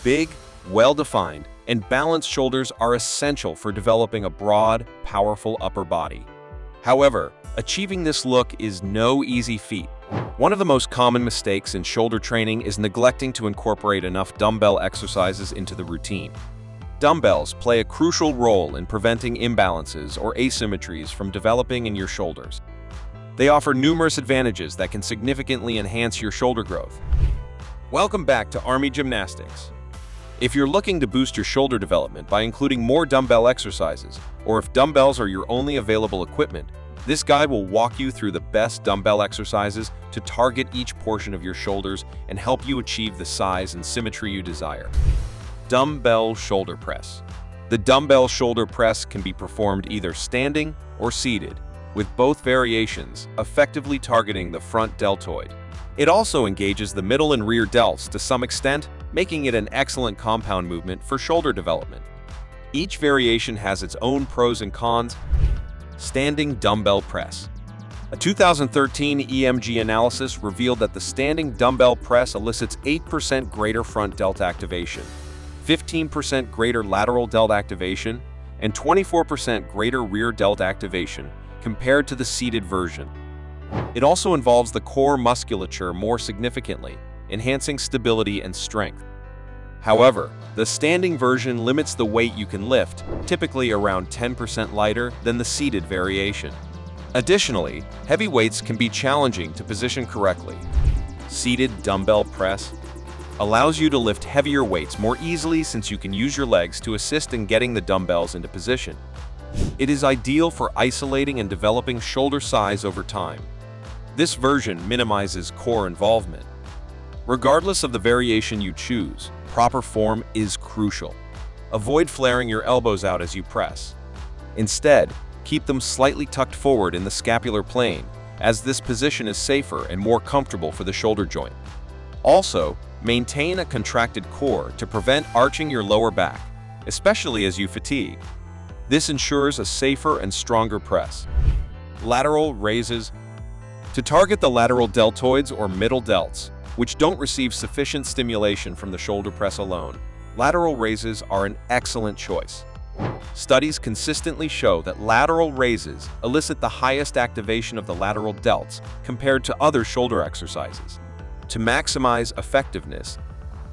Big, well-defined, and balanced shoulders are essential for developing a broad, powerful upper body. However, achieving this look is no easy feat. One of the most common mistakes in shoulder training is neglecting to incorporate enough dumbbell exercises into the routine. Dumbbells play a crucial role in preventing imbalances or asymmetries from developing in your shoulders. They offer numerous advantages that can significantly enhance your shoulder growth. Welcome back to Army Gymnastics. If you're looking to boost your shoulder development by including more dumbbell exercises, or if dumbbells are your only available equipment, this guide will walk you through the best dumbbell exercises to target each portion of your shoulders and help you achieve the size and symmetry you desire. Dumbbell shoulder press. The dumbbell shoulder press can be performed either standing or seated, with both variations effectively targeting the front deltoid. It also engages the middle and rear delts to some extent, making it an excellent compound movement for shoulder development. Each variation has its own pros and cons. Standing dumbbell press. A 2013 EMG analysis revealed that the standing dumbbell press elicits 8% greater front delt activation, 15% greater lateral delt activation, and 24% greater rear delt activation compared to the seated version. It also involves the core musculature more significantly, enhancing stability and strength. However, the standing version limits the weight you can lift, typically around 10% lighter than the seated variation. Additionally, heavy weights can be challenging to position correctly. Seated dumbbell press allows you to lift heavier weights more easily since you can use your legs to assist in getting the dumbbells into position. It is ideal for isolating and developing shoulder size over time. This version minimizes core involvement. Regardless of the variation you choose, proper form is crucial. Avoid flaring your elbows out as you press. Instead, keep them slightly tucked forward in the scapular plane, as this position is safer and more comfortable for the shoulder joint. Also, maintain a contracted core to prevent arching your lower back, especially as you fatigue. This ensures a safer and stronger press. Lateral raises. To target the lateral deltoids or middle delts, which don't receive sufficient stimulation from the shoulder press alone, lateral raises are an excellent choice. Studies consistently show that lateral raises elicit the highest activation of the lateral delts compared to other shoulder exercises. To maximize effectiveness,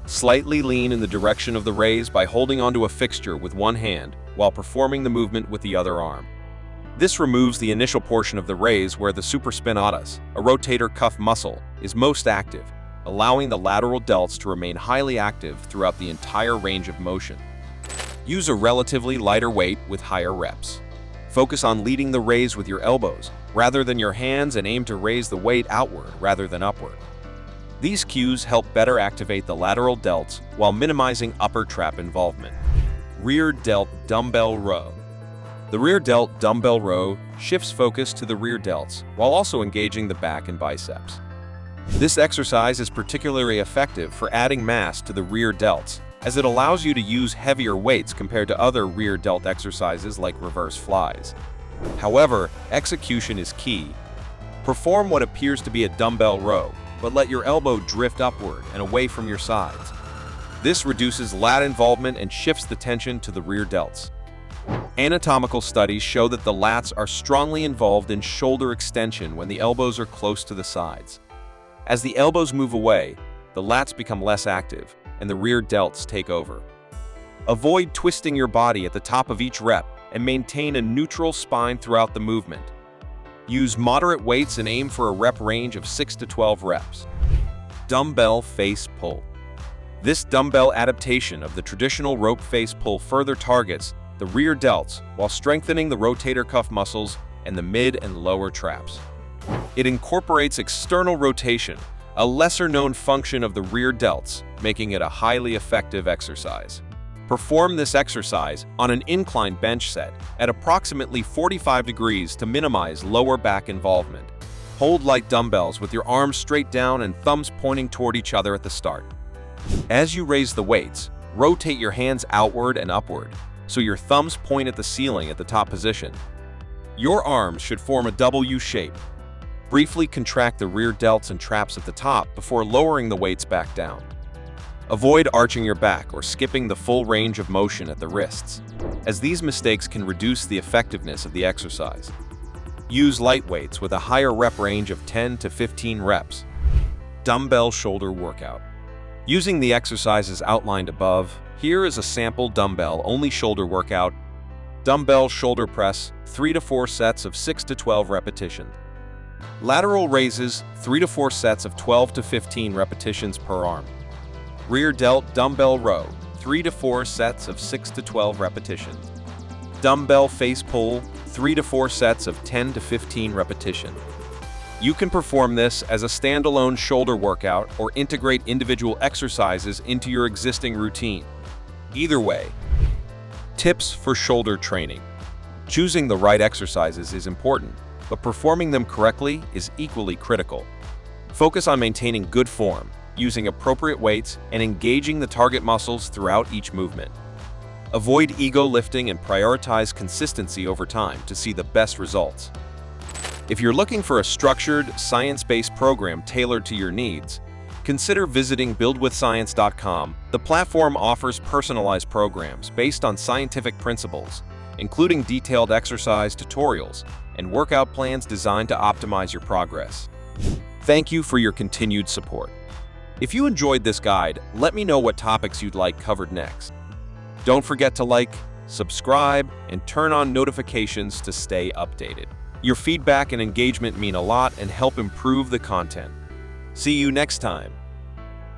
slightly lean in the direction of the raise by holding onto a fixture with one hand while performing the movement with the other arm. This removes the initial portion of the raise where the supraspinatus, a rotator cuff muscle, is most active, allowing the lateral delts to remain highly active throughout the entire range of motion. Use a relatively lighter weight with higher reps. Focus on leading the raise with your elbows rather than your hands and aim to raise the weight outward rather than upward. These cues help better activate the lateral delts while minimizing upper trap involvement. Rear delt dumbbell row. The rear delt dumbbell row shifts focus to the rear delts while also engaging the back and biceps. This exercise is particularly effective for adding mass to the rear delts, as it allows you to use heavier weights compared to other rear delt exercises like reverse flies. However, execution is key. Perform what appears to be a dumbbell row, but let your elbow drift upward and away from your sides. This reduces lat involvement and shifts the tension to the rear delts. Anatomical studies show that the lats are strongly involved in shoulder extension when the elbows are close to the sides. As the elbows move away, the lats become less active, and the rear delts take over. Avoid twisting your body at the top of each rep and maintain a neutral spine throughout the movement. Use moderate weights and aim for a rep range of 6 to 12 reps. Dumbbell face pull. This dumbbell adaptation of the traditional rope face pull further targets the rear delts while strengthening the rotator cuff muscles and the mid and lower traps. It incorporates external rotation, a lesser-known function of the rear delts, making it a highly effective exercise. Perform this exercise on an incline bench set at approximately 45 degrees to minimize lower back involvement. Hold light dumbbells with your arms straight down and thumbs pointing toward each other at the start. As you raise the weights, rotate your hands outward and upward, so your thumbs point at the ceiling at the top position. Your arms should form a W shape. Briefly contract the rear delts and traps at the top before lowering the weights back down. Avoid arching your back or skipping the full range of motion at the wrists, as these mistakes can reduce the effectiveness of the exercise. Use light weights with a higher rep range of 10 to 15 reps. Dumbbell shoulder workout. Using the exercises outlined above, here is a sample dumbbell-only shoulder workout. Dumbbell shoulder press, 3 to 4 sets of 6 to 12 repetitions. Lateral raises, 3 to 4 sets of 12 to 15 repetitions per arm. Rear delt dumbbell row, 3 to 4 sets of 6 to 12 repetitions. Dumbbell face pull, 3 to 4 sets of 10 to 15 repetitions. You can perform this as a standalone shoulder workout or integrate individual exercises into your existing routine. Either way. Tips for shoulder training. Choosing the right exercises is important, but performing them correctly is equally critical. Focus on maintaining good form, using appropriate weights, and engaging the target muscles throughout each movement. Avoid ego lifting and prioritize consistency over time to see the best results. If you're looking for a structured, science-based program tailored to your needs, consider visiting buildwithscience.com. The platform offers personalized programs based on scientific principles, including detailed exercise tutorials and workout plans designed to optimize your progress. Thank you for your continued support. If you enjoyed this guide, let me know what topics you'd like covered next. Don't forget to like, subscribe, and turn on notifications to stay updated. Your feedback and engagement mean a lot and help improve the content. See you next time.